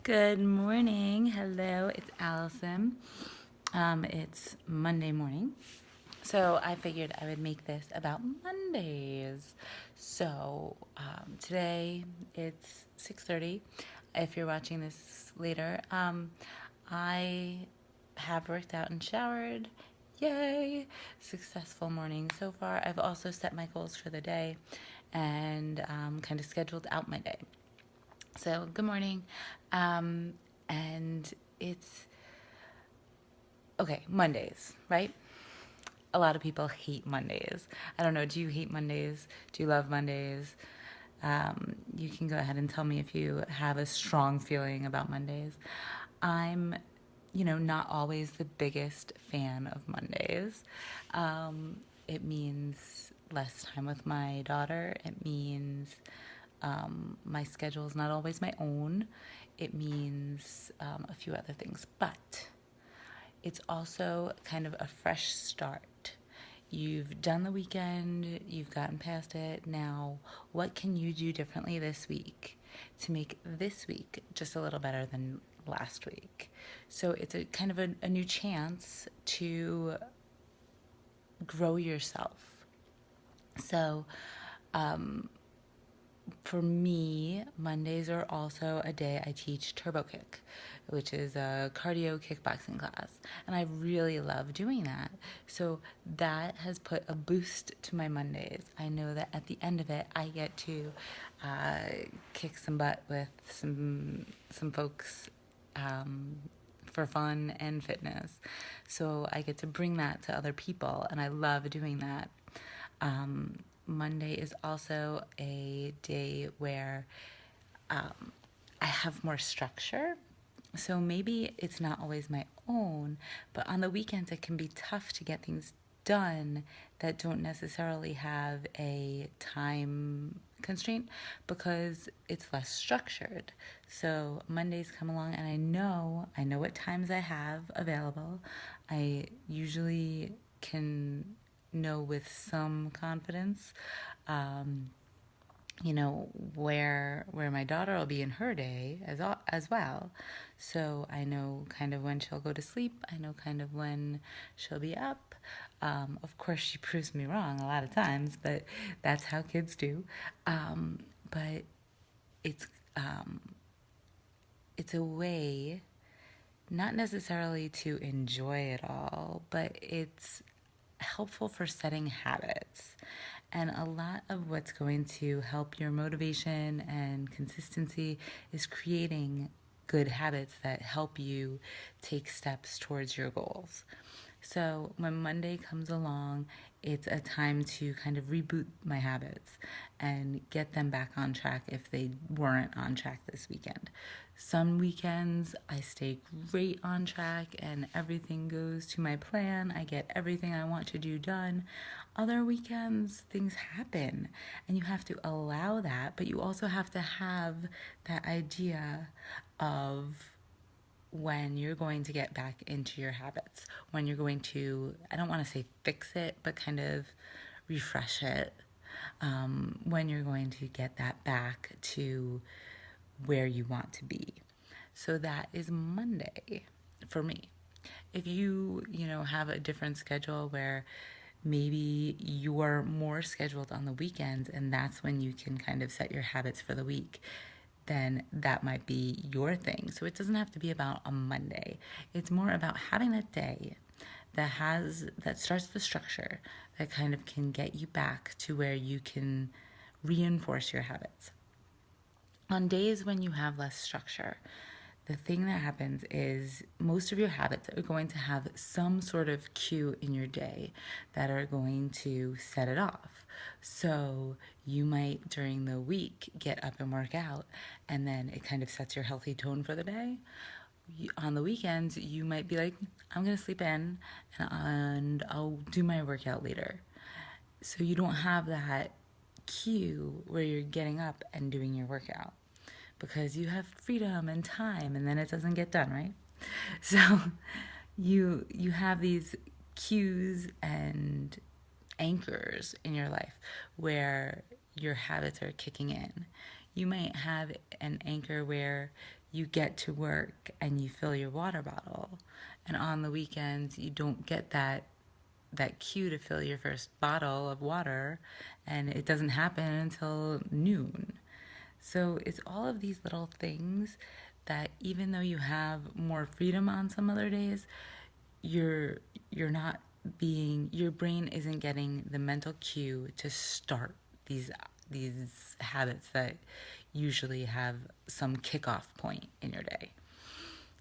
Good morning. Hello, it's Allison. It's Monday morning. So I figured I would make this about Mondays. Today it's 6:30. If you're watching this later, I have worked out and showered. Yay! Successful morning so far. I've also set my goals for the day and kind of scheduled out my day. So, good morning. Um, and it's okay, Mondays, right? A lot of people hate Mondays. I don't know, do you hate Mondays? Do you love Mondays? You can go ahead and tell me if you have a strong feeling about Mondays. I'm, not always the biggest fan of Mondays. It means less time with my daughter. It means my schedule is not always my own. It means a few other things, but it's also kind of a fresh start. You've done the weekend, you've gotten past it. Now, what can you do differently this week to make this week just a little better than last week? So it's a kind of a new chance to grow yourself. So, for me, Mondays are also a day I teach Turbo Kick, which is a cardio kickboxing class. And I really love doing that. So that has put a boost to my Mondays. I know that at the end of it, I get to kick some butt with some folks for fun and fitness. So I get to bring that to other people, and I love doing that. Monday is also a day where I have more structure. So maybe it's not always my own, but on the weekends it can be tough to get things done that don't necessarily have a time constraint because it's less structured. So Mondays come along and I know what times I have available. I usually can know with some confidence where my daughter will be in her day as well. So I know kind of when she'll go to sleep. I know kind of when she'll be up. Of course, she proves me wrong a lot of times, but that's how kids do. But it's um, it's a way not necessarily to enjoy it all, but it's helpful for setting habits. And a lot of what's going to help your motivation and consistency is creating good habits that help you take steps towards your goals. So when Monday comes along, it's a time to kind of reboot my habits and get them back on track if they weren't on track this weekend. Some weekends I stay great on track and everything goes to my plan. I get everything I want to do done. Other weekends, things happen and you have to allow that, but you also have to have that idea of when you're going to get back into your habits, when you're going to, I don't want to say fix it, but kind of refresh it, when you're going to get that back to where you want to be. So that is Monday for me. If you have a different schedule where maybe you're more scheduled on the weekends and that's when you can kind of set your habits for the week, then that might be your thing. So it doesn't have to be about a Monday. It's more about having that day that starts the structure that kind of can get you back to where you can reinforce your habits. On days when you have less structure, the thing that happens is most of your habits are going to have some sort of cue in your day that are going to set it off. So you might during the week get up and work out, and then it kind of sets your healthy tone for the day. On the weekends, you might be like, I'm going to sleep in and I'll do my workout later. So you don't have that cue where you're getting up and doing your workout because you have freedom and time and then it doesn't get done, right? So you have these cues and anchors in your life where your habits are kicking in. You might have an anchor where you get to work and you fill your water bottle, and on the weekends you don't get that cue to fill your first bottle of water, and it doesn't happen until noon. So it's all of these little things that even though you have more freedom on some other days, you're you're not being your brain isn't getting the mental cue to start these habits that usually have some kickoff point in your day.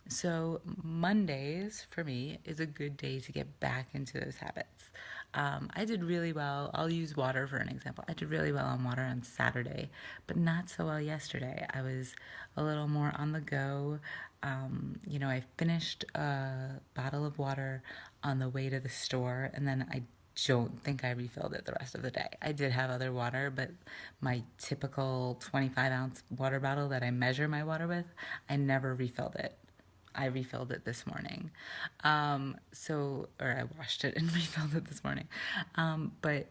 So Mondays for me is a good day to get back into those habits. I did really well. I'll use water for an example. I did really well on water on Saturday, but not so well yesterday. I was a little more on the go. I finished a bottle of water on the way to the store, and then I don't think I refilled it the rest of the day. I did have other water, but my typical 25-ounce water bottle that I measure my water with, I never refilled it. I refilled it this morning. Or I washed it and refilled it this morning. But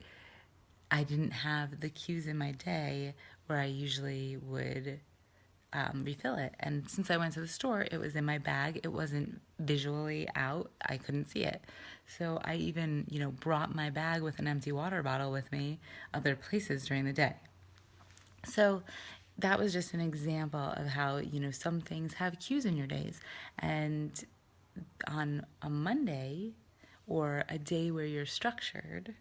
I didn't have the cues in my day where I usually would refill it. And since I went to the store, it was in my bag. It wasn't visually out. I couldn't see it. So I even, brought my bag with an empty water bottle with me other places during the day. So that was just an example of how, some things have cues in your days. And on a Monday or a day where you're structured,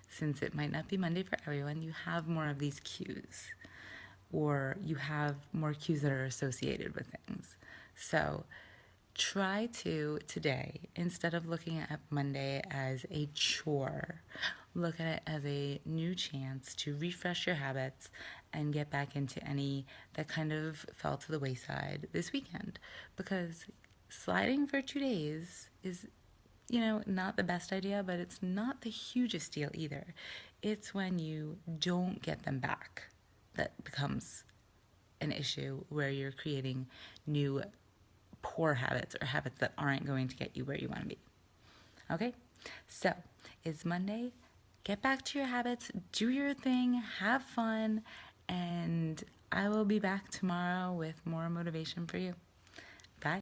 since it might not be Monday for everyone, you have more of these cues, or you have more cues that are associated with things. So try to today, instead of looking at Monday as a chore, look at it as a new chance to refresh your habits and get back into any that kind of fell to the wayside this weekend. Because sliding for 2 days is, not the best idea, but it's not the hugest deal either. It's when you don't get them back that becomes an issue, where you're creating new poor habits or habits that aren't going to get you where you want to be. Okay? So, it's Monday. Get back to your habits, do your thing, have fun, and I will be back tomorrow with more motivation for you.